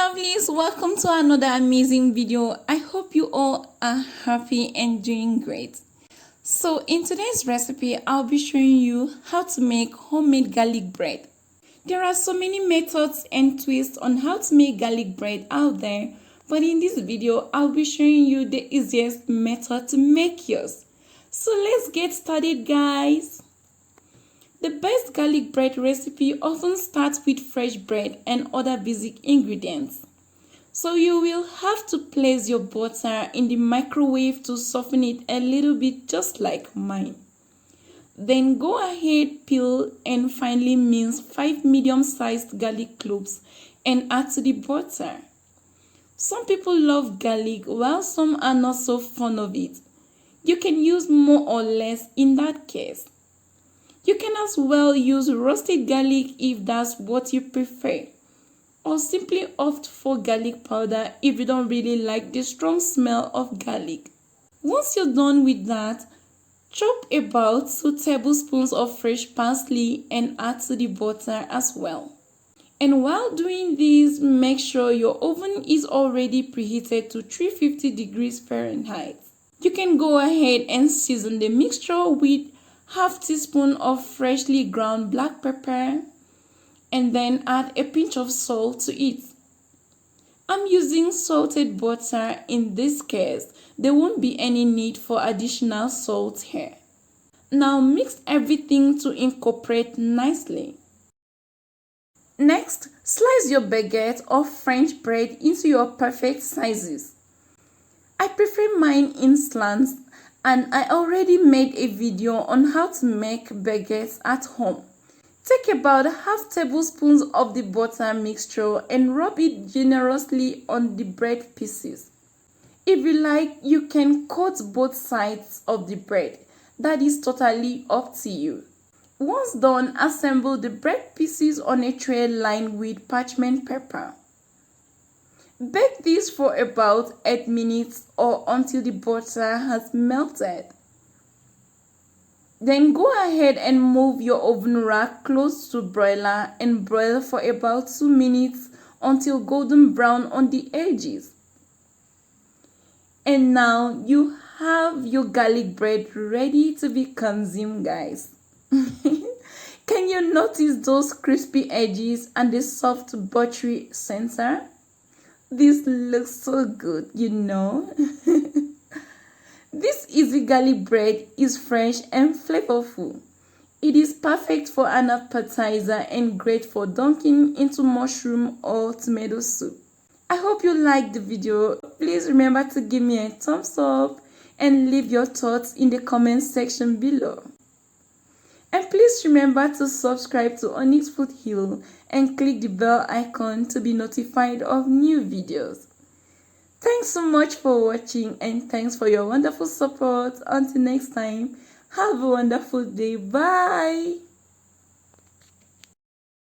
lovelies, welcome to another amazing video. I hope you all are happy and doing great. So in today's recipe, I'll be showing you how to make homemade garlic bread. There are so many methods and twists on how to make garlic bread out there, but in this video, I'll be showing you the easiest method to make yours. So let's get started, guys. The best garlic bread recipe often starts with fresh bread and other basic ingredients. So you will have to place your butter in the microwave to soften it a little bit, just like mine. Then go ahead, peel and finely mince 5 medium-sized garlic cloves and add to the butter. Some people love garlic while some are not so fond of it. You can use more or less in that case. You can as well use roasted garlic if that's what you prefer, or simply opt for garlic powder if you don't really like the strong smell of garlic. Once you're done with that, chop about 2 tablespoons of fresh parsley and add to the butter as well. And while doing this, make sure your oven is already preheated to 350 degrees Fahrenheit. You can go ahead and season the mixture with half teaspoon of freshly ground black pepper and then add a pinch of salt to it. I'm using salted butter in this case. There won't be any need for additional salt here. Now mix everything to incorporate nicely. Next, slice your baguette or French bread into your perfect sizes. I prefer mine in slants, and I already made a video on how to make baguettes at home. Take about half tablespoons of the butter mixture and rub it generously on the bread pieces. If you like, you can coat both sides of the bread. That is totally up to you. Once done, assemble the bread pieces on a tray lined with parchment paper. Bake this for about 8 minutes or until the butter has melted. Then go ahead and move your oven rack close to broiler and broil for about 2 minutes until golden brown on the edges. And now you have your garlic bread ready to be consumed, guys. Can you notice those crispy edges and the soft buttery center? This looks so good, you know. This easy garlic bread is fresh and flavorful. It is perfect for an appetizer and great for dunking into mushroom or tomato soup. I hope you liked the video. Please remember to give me a thumbs up and leave your thoughts in the comment section below. And please remember to subscribe to Onyx Food Hill and click the bell icon to be notified of new videos. Thanks so much for watching and thanks for your wonderful support. Until next time, have a wonderful day. Bye!